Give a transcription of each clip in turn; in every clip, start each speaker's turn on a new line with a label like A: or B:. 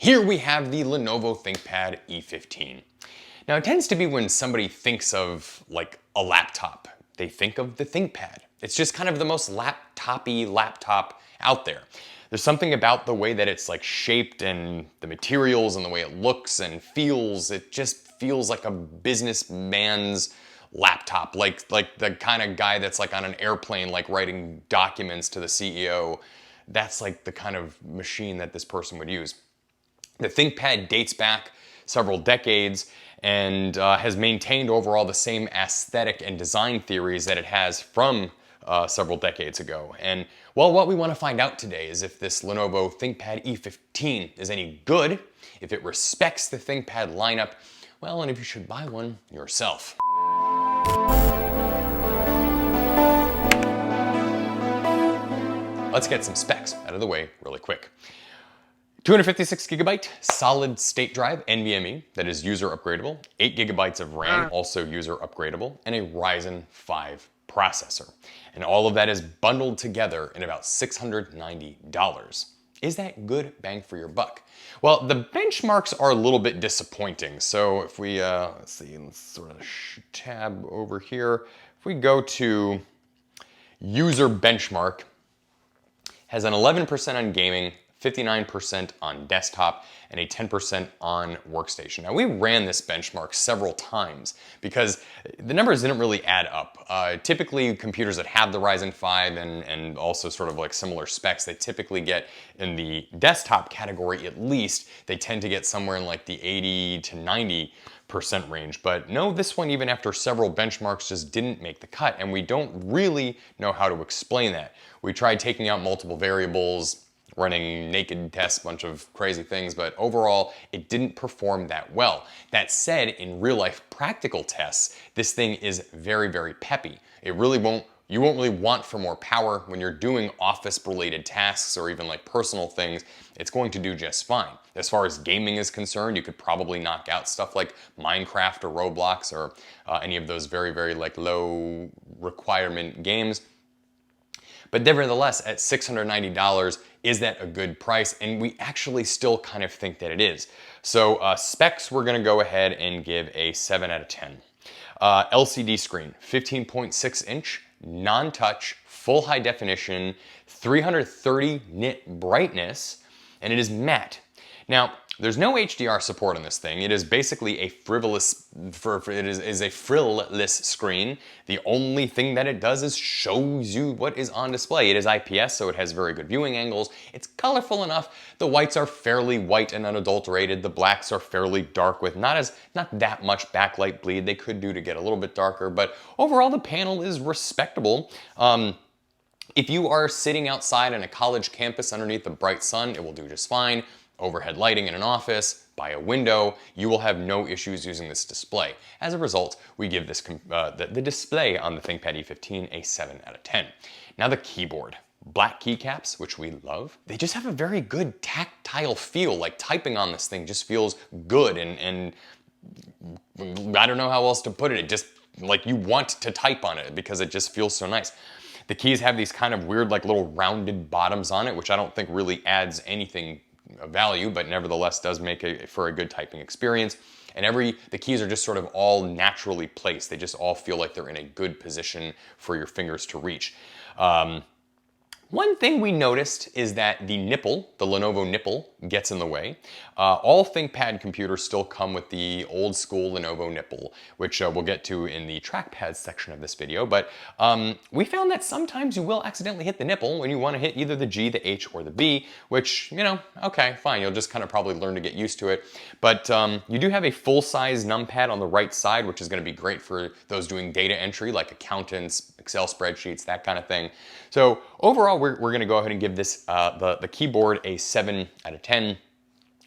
A: here we have the Lenovo ThinkPad E15. Now it tends to be when somebody thinks of like a laptop, they think of the ThinkPad. It's just kind of the most laptop-y laptop out there. There's something about the way that it's like shaped and the materials and the way it looks and feels. It just feels like a businessman's laptop, like the kind of guy that's like on an airplane, like writing documents to the CEO. That's like the kind of machine that this person would use. The ThinkPad dates back several decades and has maintained overall the same aesthetic and design theories that it has from several decades ago. And well, what we want to find out today is if this Lenovo ThinkPad E15 is any good, if it respects the ThinkPad lineup, well, and if you should buy one yourself. Let's get some specs out of the way really quick. 256 gigabyte solid state drive NVMe that is user upgradable, 8 gigabytes of RAM also user upgradable, and a Ryzen 5 processor. And all of that is bundled together in about $690. Is that good bang for your buck? Well, the benchmarks are a little bit disappointing. So if we, let's see, let's sort of tab over here. If we go to user benchmark, has an 11% on gaming, 59% on desktop, and a 10% on workstation. Now we ran this benchmark several times because the numbers didn't really add up. Typically computers that have the Ryzen 5 and also sort of like similar specs, they typically get in the desktop category at least, they tend to get somewhere in like the 80 to 90% range. But no, this one, even after several benchmarks, just didn't make the cut, and we don't really know how to explain that. We tried taking out multiple variables, running naked tests, bunch of crazy things, but overall, it didn't perform that well. That said, in real life practical tests, this thing is very, very peppy. You won't really want for more power when you're doing office-related tasks or even like personal things. It's going to do just fine. As far as gaming is concerned, you could probably knock out stuff like Minecraft or Roblox or any of those very, very like low requirement games. But nevertheless, at $690, is that a good price? And we actually still kind of think that it is. So specs, we're gonna go ahead and give a 7 out of 10. LCD screen, 15.6 inch, non-touch, full high definition, 330 nit brightness, and it is matte. Now, there's no HDR support on this thing. It is basically a frivolous screen. The only thing that it does is shows you what is on display. It is IPS, so it has very good viewing angles. It's colorful enough. The whites are fairly white and unadulterated. The blacks are fairly dark with not that much backlight bleed. They could do to get a little bit darker, but overall the panel is respectable. If you are sitting outside on a college campus underneath the bright sun, it will do just fine. Overhead lighting in an office, by a window, you will have no issues using this display. As a result, we give this the display on the ThinkPad E15 a 7 out of 10. Now the keyboard. Black keycaps, which we love. They just have a very good tactile feel, like typing on this thing just feels good and I don't know how else to put it. It just, like you want to type on it because it just feels so nice. The keys have these kind of weird like little rounded bottoms on it, which I don't think really adds anything of value, but nevertheless does make for a good typing experience. And the keys are just sort of all naturally placed. They just all feel like they're in a good position for your fingers to reach. One thing we noticed is that the nipple, the Lenovo nipple, gets in the way. All ThinkPad computers still come with the old school Lenovo nipple, which we'll get to in the Trackpad section of this video, but we found that sometimes you will accidentally hit the nipple when you want to hit either the G, the H, or the B, which, you know, okay, fine, you'll just kind of probably learn to get used to it. But you do have a full-size numpad on the right side, which is going to be great for those doing data entry, like accountants, Excel spreadsheets, that kind of thing. So overall, we're going to go ahead and give this the keyboard a 7 out of 10.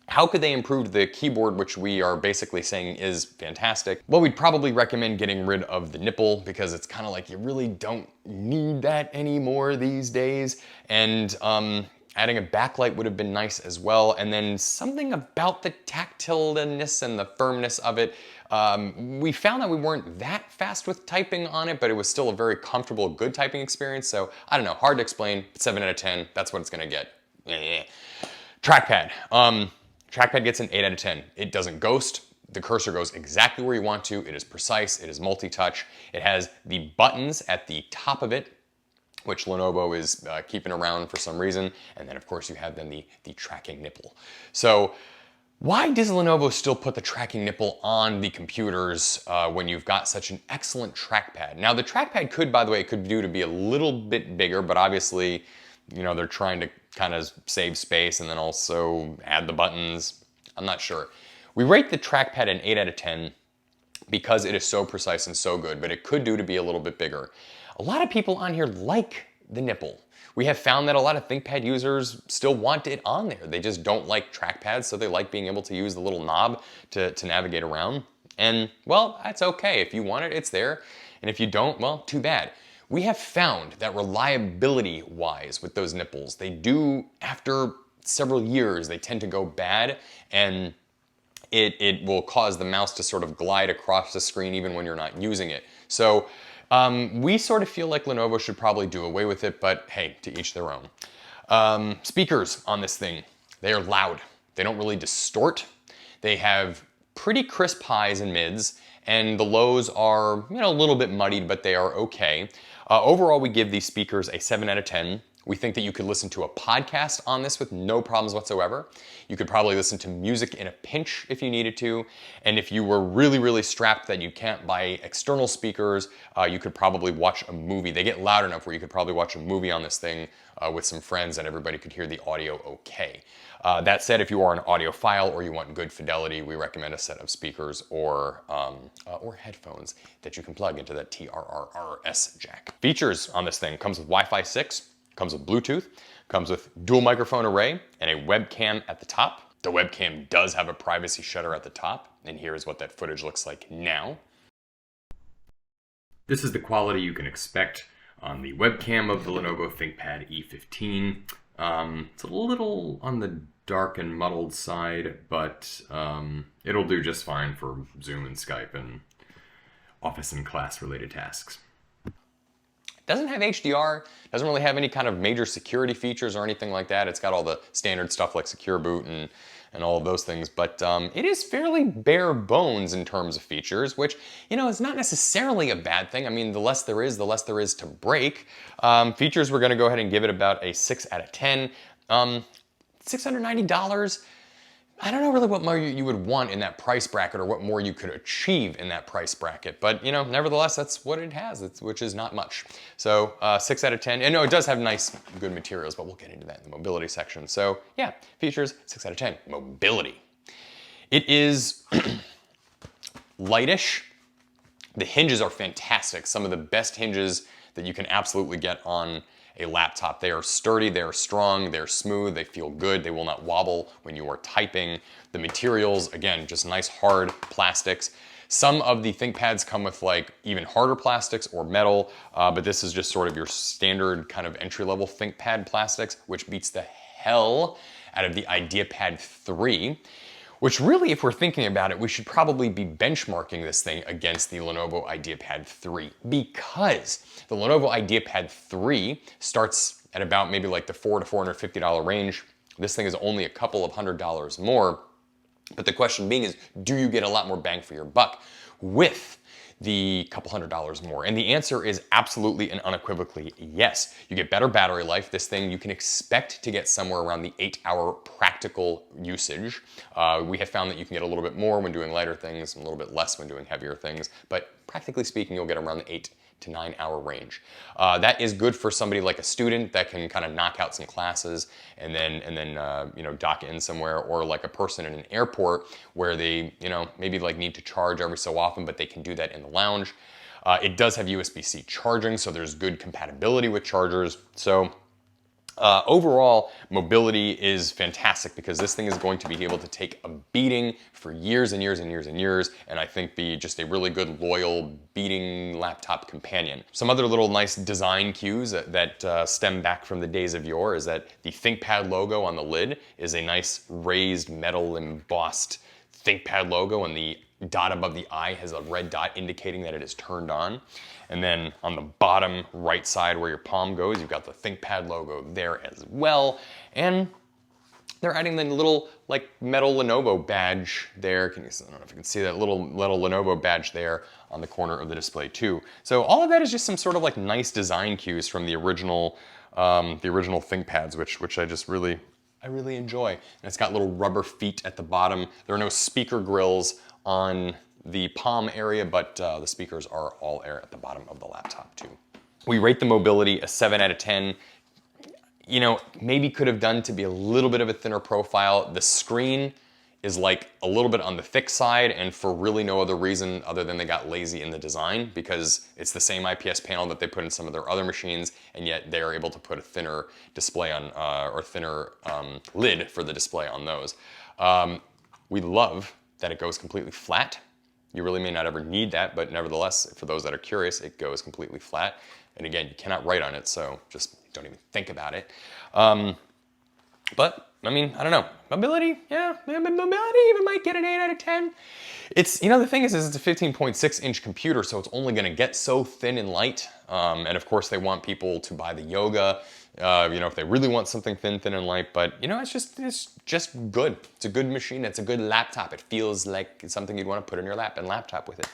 A: How could they improve the keyboard, which we are basically saying is fantastic? Well, we'd probably recommend getting rid of the nipple because it's kind of like you really don't need that anymore these days. And adding a backlight would have been nice as well. And then something about the tactileness and the firmness of it. We found that we weren't that fast with typing on it, but it was still a very comfortable, good typing experience. So I don't know, hard to explain. 7 out of 10, that's what it's gonna get. Trackpad. Trackpad gets an 8 out of 10. It doesn't ghost. The cursor goes exactly where you want to. It is precise. It is multi-touch. It has the buttons at the top of it, which Lenovo is keeping around for some reason. And then of course you have then the tracking nipple. So why does Lenovo still put the tracking nipple on the computers when you've got such an excellent trackpad? Now the trackpad could, by the way, could do to be a little bit bigger, but obviously, you know, they're trying to kind of save space and then also add the buttons. I'm not sure. We rate the trackpad an 8 out of 10 because it is so precise and so good, but it could do to be a little bit bigger. A lot of people on here like the nipple. We have found that a lot of ThinkPad users still want it on there. They just don't like trackpads, so they like being able to use the little knob to navigate around. And, well, that's okay. If you want it, it's there. And if you don't, well, too bad. We have found that reliability-wise with those nipples, they do, after several years, they tend to go bad, and it will cause the mouse to sort of glide across the screen even when you're not using it. So we sort of feel like Lenovo should probably do away with it, but hey, to each their own. Speakers on this thing, they are loud. They don't really distort. They have pretty crisp highs and mids, and the lows are, you know, a little bit muddied, but they are okay. Overall, we give these speakers a 7 out of 10. We think that you could listen to a podcast on this with no problems whatsoever. You could probably listen to music in a pinch if you needed to. And if you were really, really strapped that you can't buy external speakers, you could probably watch a movie. They get loud enough where you could probably watch a movie on this thing with some friends and everybody could hear the audio okay. That said, if you are an audiophile or you want good fidelity, we recommend a set of speakers or headphones that you can plug into that TRRS jack. Features on this thing comes with Wi-Fi 6. Comes with Bluetooth, comes with dual microphone array, and a webcam at the top. The webcam does have a privacy shutter at the top, and here is what that footage looks like now. This is the quality you can expect on the webcam of the Lenovo ThinkPad E15. It's a little on the dark and muddled side, but it'll do just fine for Zoom and Skype and office and class related tasks. Doesn't have HDR, doesn't really have any kind of major security features or anything like that. It's got all the standard stuff like Secure Boot and all of those things, but it is fairly bare bones in terms of features, which, you know, is not necessarily a bad thing. I mean, the less there is to break. Features, we're gonna go ahead and give it about a 6 out of 10. $690, I don't know really what more you would want in that price bracket or what more you could achieve in that price bracket. But, you know, nevertheless, that's what it has, which is not much. So 6 out of 10. And no, it does have nice, good materials, but we'll get into that in the mobility section. So yeah, features, 6 out of 10. Mobility. It is lightish. The hinges are fantastic. Some of the best hinges that you can absolutely get on a laptop. They are sturdy, they are strong, they're smooth, they feel good, they will not wobble when you are typing. The materials, again, just nice hard plastics. Some of the ThinkPads come with like even harder plastics or metal, but this is just sort of your standard kind of entry-level ThinkPad plastics, which beats the hell out of the IdeaPad 3. Which really, if we're thinking about it, we should probably be benchmarking this thing against the Lenovo IdeaPad 3 because the Lenovo IdeaPad 3 starts at about maybe like the $400 to $450 range. This thing is only a couple of $100 more. But the question being is, do you get a lot more bang for your buck with the couple $100 more? And the answer is absolutely and unequivocally yes. You get better battery life. This thing you can expect to get somewhere around the 8-hour practical usage. We have found that you can get a little bit more when doing lighter things, and a little bit less when doing heavier things, but practically speaking, you'll get around the 8 to 9 hour range. That is good for somebody like a student that can kind of knock out some classes and then you know, dock in somewhere, or like a person in an airport where they, you know, maybe like need to charge every so often, but they can do that in the lounge. It does have USB-C charging, so there's good compatibility with chargers. So overall, mobility is fantastic because this thing is going to be able to take a beating for years and years and years and years, and I think be just a really good, loyal, beating laptop companion. Some other little nice design cues that stem back from the days of yore is that the ThinkPad logo on the lid is a nice raised metal embossed ThinkPad logo, and the dot above the eye has a red dot indicating that it is turned on. And then on the bottom right side where your palm goes, you've got the ThinkPad logo there as well. And They're adding the little like metal Lenovo badge there. I don't know if you can see that little Lenovo badge there on the corner of the display too. So all of that is just some sort of like nice design cues from the original ThinkPads, which I really enjoy. And it's got little rubber feet at the bottom. There are no speaker grills on the palm area, but the speakers are all air at the bottom of the laptop too. We rate the mobility a 7 out of 10. You know, maybe could have done to be a little bit of a thinner profile. The screen is like a little bit on the thick side, and for really no other reason other than they got lazy in the design, because it's the same IPS panel that they put in some of their other machines, and yet they are able to put a thinner display on, or thinner lid for the display on those. We love that it goes completely flat. You really may not ever need that, but nevertheless, for those that are curious, it goes completely flat. And again, you cannot write on it, so just don't even think about it. But, I mean, I don't know. Mobility, yeah, mobility even might get an 8 out of 10. It's, you know, the thing is it's a 15.6-inch computer, so it's only gonna get so thin and light. And of course, they want people to buy the Yoga, you know, if they really want something thin and light, but you know, it's just good. It's a good machine, it's a good laptop. It feels like something you'd wanna put in your lap and laptop with it.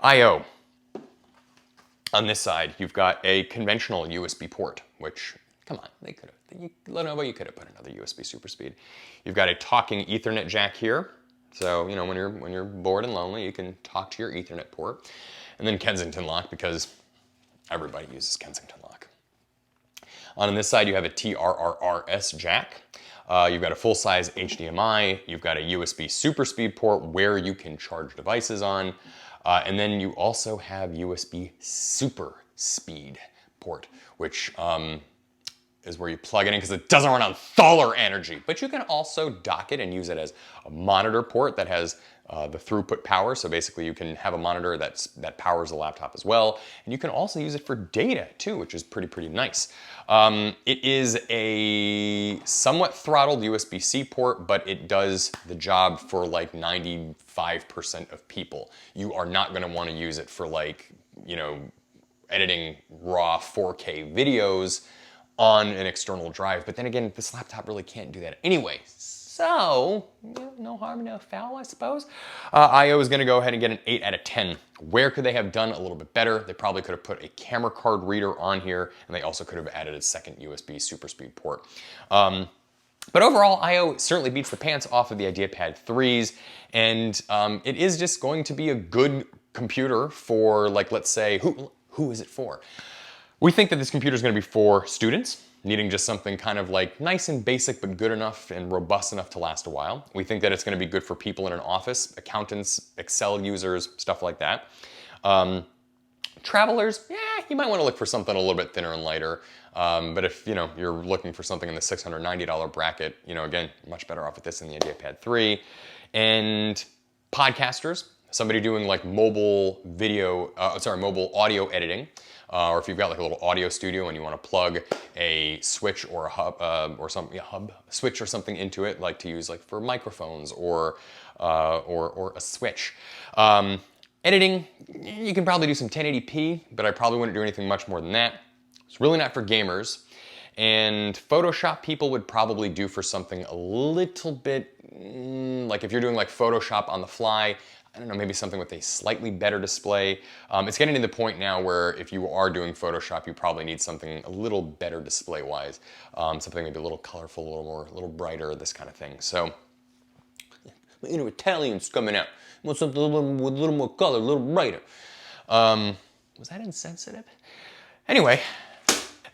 A: I/O. On this side, you've got a conventional USB port, which, come on, they could have, Lenovo, you could have put another USB super speed. You've got a talking Ethernet jack here. So, you know, when you're bored and lonely, you can talk to your Ethernet port. And then Kensington lock, because everybody uses Kensington lock. On this side, you have a TRRS jack. You've got a full-size HDMI. You've got a USB super speed port where you can charge devices on. And then you also have USB super speed port, which is where you plug it in because it doesn't run on solar energy. But you can also dock it and use it as a monitor port that has the throughput power. So basically you can have a monitor that powers the laptop as well. And you can also use it for data too, which is pretty nice. It is a somewhat throttled USB-C port, but it does the job for like 95% of people. You are not gonna wanna use it for like, you know, editing raw 4K videos on an external drive. But then again, this laptop really can't do that anyway. So, no harm, no foul, I suppose. I/O is gonna go ahead and get an 8 out of 10. Where could they have done a little bit better? They probably could have put a camera card reader on here, and they also could have added a second USB super speed port. But overall, I/O certainly beats the pants off of the IdeaPad 3s, and it is just going to be a good computer for, like, let's say, who is it for? We think that this computer is going to be for students needing just something kind of like nice and basic but good enough and robust enough to last a while. We think that it's going to be good for people in an office, accountants, Excel users, stuff like that. Travelers, yeah, you might want to look for something a little bit thinner and lighter. But if you know you're looking for something in the $690 bracket, you know, again, much better off with this than the IdeaPad 3. And podcasters, somebody doing like mobile audio editing. Or if you've got like a little audio studio and you want to plug a switch or a hub, switch or something into it, like to use like for microphones or a switch. Editing, you can probably do some 1080p, but I probably wouldn't do anything much more than that. It's really not for gamers. And Photoshop people would probably do for something a little bit, like if you're doing like Photoshop on the fly, I don't know, maybe something with a slightly better display. It's getting to the point now where if you are doing Photoshop, you probably need something a little better display-wise. Something maybe a little colorful, a little brighter, this kind of thing. So, you know, Italian's coming out. Want something with a little more color, a little brighter. Was that insensitive? Anyway,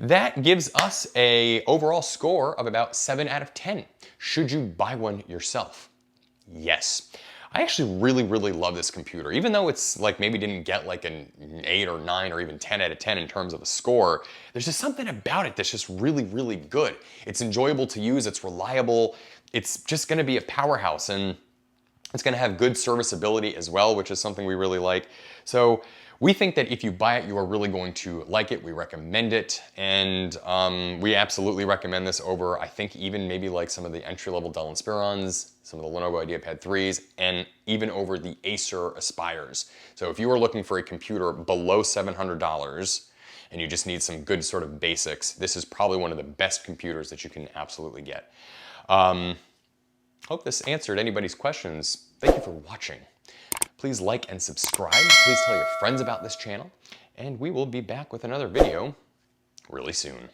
A: that gives us a overall score of about 7 out of 10. Should you buy one yourself? Yes. I actually really love this computer. Even though it's like maybe didn't get like an 8 or 9 or even 10 out of 10 in terms of a score, there's just something about it that's just really good. It's enjoyable to use, it's reliable, it's just gonna be a powerhouse, and it's gonna have good serviceability as well, which is something we really like. So we think that if you buy it, you are really going to like it. We recommend it, and we absolutely recommend this over, I think, even maybe like some of the entry-level Dell Inspirons, some of the Lenovo IdeaPad 3s, and even over the Acer Aspires. So if you are looking for a computer below $700 and you just need some good sort of basics, this is probably one of the best computers that you can absolutely get. Hope this answered anybody's questions. Thank you for watching. Please like and subscribe. Please tell your friends about this channel. And we will be back with another video really soon.